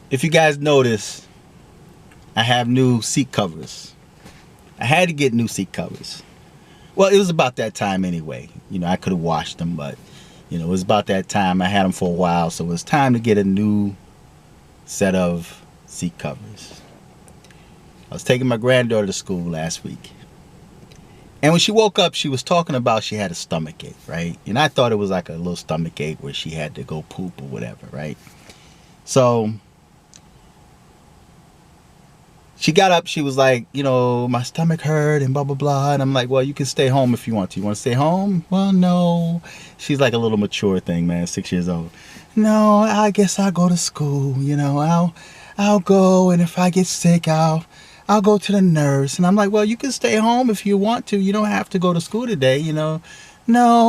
If you guys notice, I have new seat covers. I had to get new seat covers. Well, it was about that time anyway. I could have washed them, but it was about that time. I had them for a while, so it was time to get a new set of seat covers. I was taking my granddaughter to school last week. And when she woke up, she was talking about she had a stomach ache, right? And I thought it was like a little stomach ache where she had to go poop or whatever, right? So she got up, she was like, my stomach hurt and blah, blah, blah. And I'm like, well, you can stay home if you want to. You want to stay home? Well, no. She's like a little mature thing, man, 6 years old. No, I guess I'll go to school, I'll go, and if I get sick, I'll go to the nurse. And I'm like, well, you can stay home if you want to. You don't have to go to school today, No,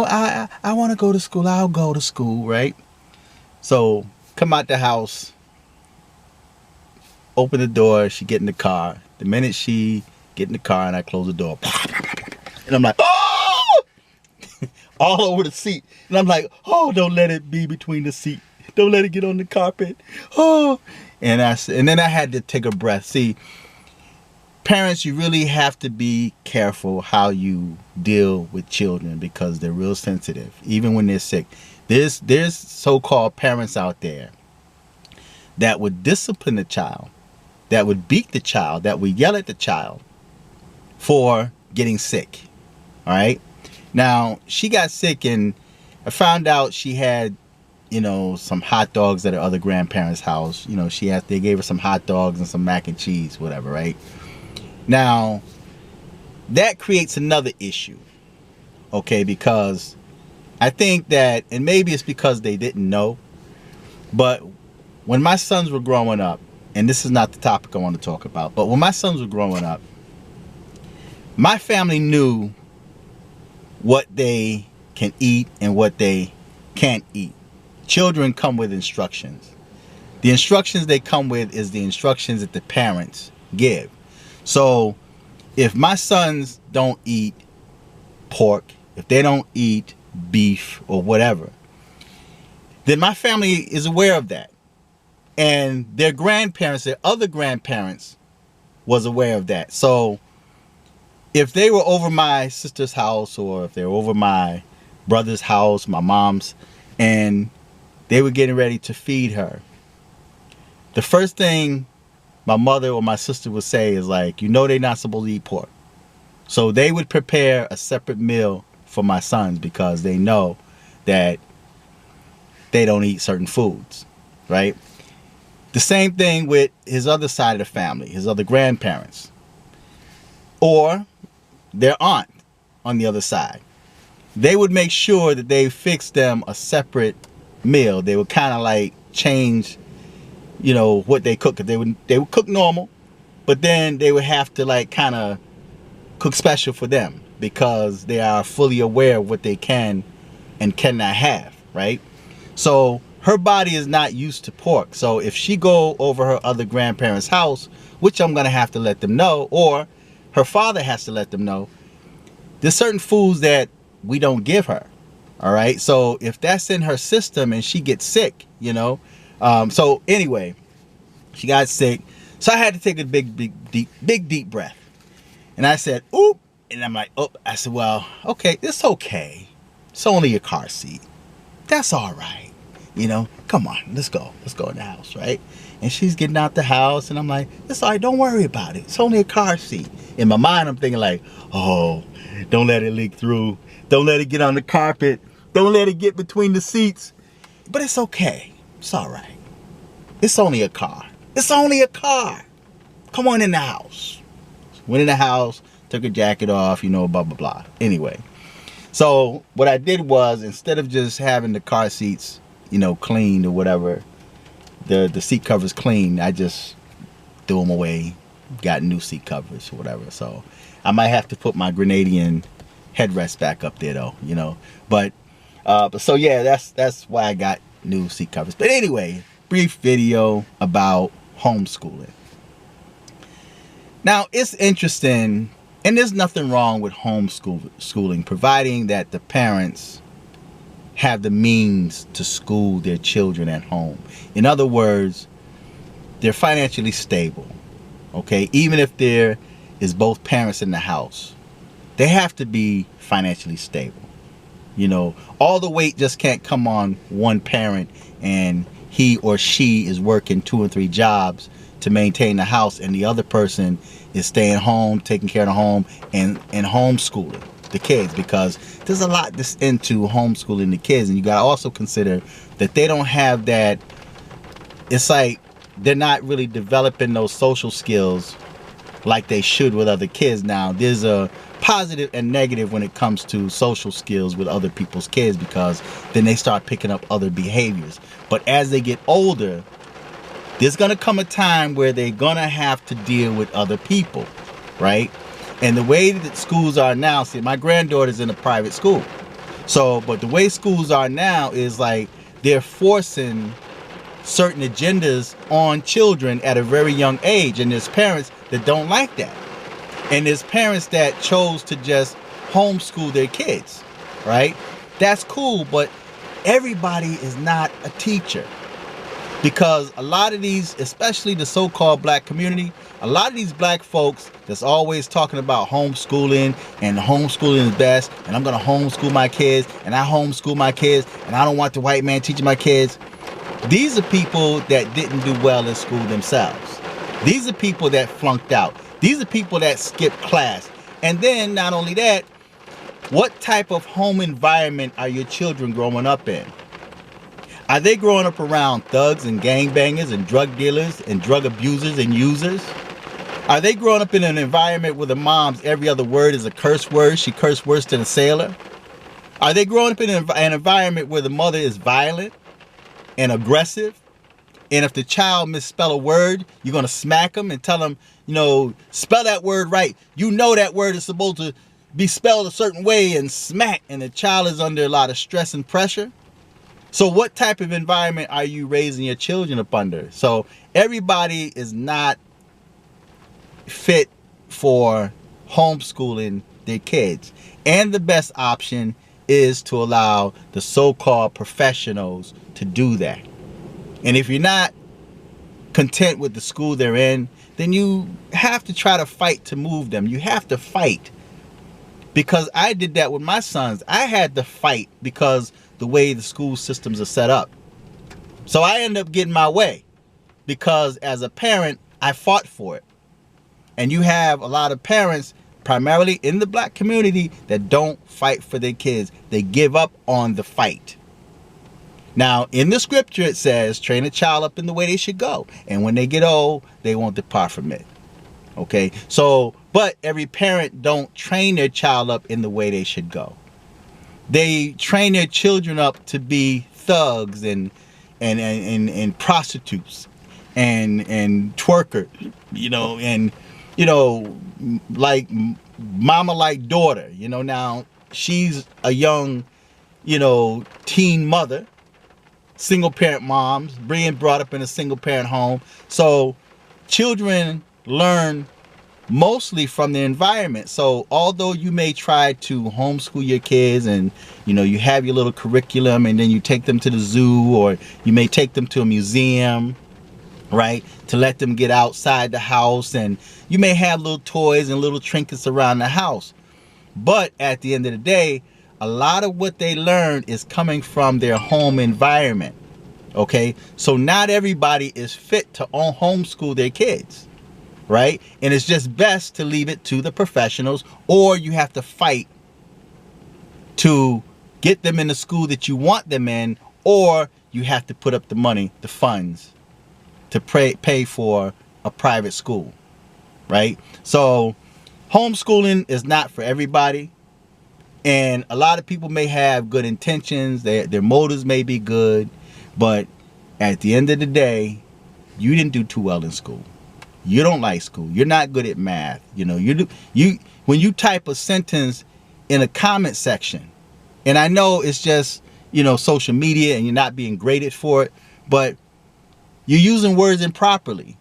I want to go to school. I'll go to school, right? So come out the house, open the door, she get in the car. The minute she get in the car and I close the door, and I'm like, oh! All over the seat. And I'm like, oh, don't let it be between the seat. Don't let it get on the carpet. Oh. And then I had to take a breath. See, parents, you really have to be careful how you deal with children because they're real sensitive, even when they're sick. There's so-called parents out there that would discipline the child, that would beat the child, that would yell at the child for getting sick. All right? Now, she got sick and I found out she had, some hot dogs at her other grandparents' house. They gave her some hot dogs and some mac and cheese, whatever, right? Now, that creates another issue, okay? Because I think that, and maybe it's because they didn't know, but when my sons were growing up, and this is not the topic I want to talk about, but when my sons were growing up, my family knew what they can eat and what they can't eat. Children come with instructions. The instructions they come with is the instructions that the parents give. So if my sons don't eat pork, if they don't eat beef or whatever, then my family is aware of that. And their grandparents, their other grandparents was aware of that. So if they were over my sister's house or if they were over my brother's house, my mom's, and they were getting ready to feed her, the first thing my mother or my sister would say is like, they're not supposed to eat pork. So they would prepare a separate meal for my sons because they know that they don't eat certain foods, right? The same thing with his other side of the family, his other grandparents, or their aunt on the other side. They would make sure that they fixed them a separate meal. They would kind of like change, what they cook. They would cook normal, but then they would have to like kind of cook special for them because they are fully aware of what they can and cannot have, right? So her body is not used to pork. So if she go over her other grandparents' house, which I'm going to have to let them know, or her father has to let them know, there's certain foods that we don't give her. All right. So if that's in her system and she gets sick, so anyway, she got sick. So I had to take a big, deep breath. And I said, oop. And I'm like, oh, I said, well, okay, it's okay. It's only a car seat. That's all right. Come on, let's go. Let's go in the house, right? And she's getting out the house and I'm like, it's all right. Don't worry about it. It's only a car seat. In my mind, I'm thinking like, oh, don't let it leak through. Don't let it get on the carpet. Don't let it get between the seats. But it's okay. It's all right. It's only a car. It's only a car. Come on in the house. Went in the house, took her jacket off, blah, blah, blah. Anyway, so what I did was, instead of just having the car seats, cleaned or whatever, the seat covers clean, I just threw them away, got new seat covers or whatever. So I might have to put my Grenadian headrest back up there though, But so yeah, that's why I got new seat covers. But anyway, brief video about homeschooling. Now it's interesting, and there's nothing wrong with homeschooling, providing that the parents have the means to school their children at home. In other words, they're financially stable. Okay, even if there is both parents in the house, they have to be financially stable. You know, all the weight just can't come on one parent and he or she is working 2 and 3 jobs to maintain the house, and the other person is staying home, taking care of the home, and homeschooling the kids, because there's a lot that's into homeschooling the kids. And you got to also consider that they don't have that, it's like they're not really developing those social skills like they should with other kids. Now, there's a positive and negative when it comes to social skills with other people's kids, because then they start picking up other behaviors. But as they get older, there's going to come a time where they're going to have to deal with other people, right? And the way that schools are now, see, my granddaughter's in a private school. So, but the way schools are now is like they're forcing certain agendas on children at a very young age. And there's parents that don't like that. And there's parents that chose to just homeschool their kids, right? That's cool, but everybody is not a teacher. Because a lot of these, especially the so-called black community, a lot of these black folks that's always talking about homeschooling and homeschooling is best, and I'm going to homeschool my kids, and I homeschool my kids, and I don't want the white man teaching my kids. These are people that didn't do well in school themselves. These are people that flunked out. These are people that skipped class. And then not only that, what type of home environment are your children growing up in? Are they growing up around thugs and gangbangers and drug dealers and drug abusers and users? Are they growing up in an environment where the mom's every other word is a curse word? She cursed worse than a sailor. Are they growing up in an environment where the mother is violent and aggressive? And if the child misspell a word, you're going to smack them and tell them, you know, spell that word right. You know that word is supposed to be spelled a certain way, and smack. And the child is under a lot of stress and pressure. So what type of environment are you raising your children up under? So everybody is not fit for homeschooling their kids. And the best option is to allow the so-called professionals to do that. And if you're not content with the school they're in, then you have to try to fight to move them. You have to fight. Because I did that with my sons. I had to fight because the way the school systems are set up. So I ended up getting my way because as a parent, I fought for it. And you have a lot of parents, primarily in the black community, that don't fight for their kids. They give up on the fight. Now, in the scripture, it says, train a child up in the way they should go. And when they get old, they won't depart from it. Okay, so, but every parent don't train their child up in the way they should go. They train their children up to be thugs and prostitutes and twerkers, like mama like daughter. Now she's a young, teen mother, single parent moms, being brought up in a single parent home. So children learn mostly from the environment. So although you may try to homeschool your kids and you have your little curriculum, and then you take them to the zoo, or you may take them to a museum, right, to let them get outside the house, and you may have little toys and little trinkets around the house, but at the end of the day, a lot of what they learn is coming from their home environment. Okay, so not everybody is fit to homeschool their kids, right? And it's just best to leave it to the professionals, or you have to fight to get them in the school that you want them in, or you have to put up the money, the funds, to pay for a private school, right? So homeschooling is not for everybody. And a lot of people may have good intentions, their motives may be good, but at the end of the day, you didn't do too well in school. You don't like school. You're not good at math. When you type a sentence in a comment section, and I know it's just, social media and you're not being graded for it, but you're using words improperly,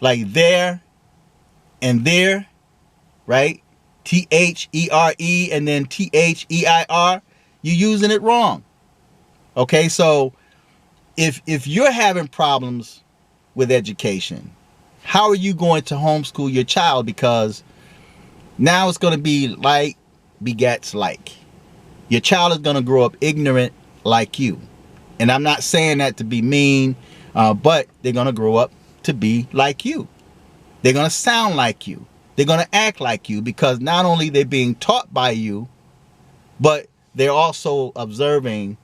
like there and there, right? T-H-E-R-E and then T-H-E-I-R. You're using it wrong. Okay, so if you're having problems with education. How are you going to homeschool your child? Because now it's going to be like begets like. Your child is going to grow up ignorant like you. And I'm not saying that to be mean, but they're going to grow up to be like you. They're going to sound like you. They're going to act like you, because not only they're being taught by you, but they're also observing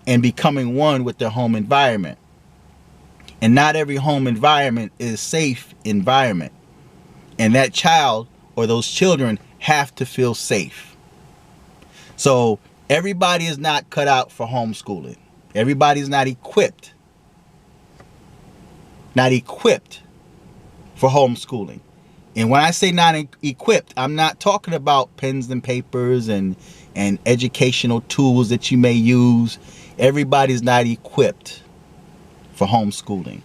and becoming one with their home environment. And not every home environment is a safe environment. And that child or those children have to feel safe. So everybody is not cut out for homeschooling. Everybody's not equipped. Not equipped for homeschooling. And when I say not equipped, I'm not talking about pens and papers and educational tools that you may use. Everybody's not equipped for homeschooling.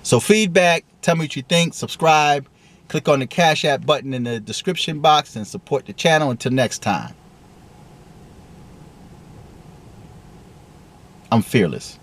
So feedback, tell me what you think, subscribe, click on the Cash App button in the description box and support the channel. Until next time, I'm fearless.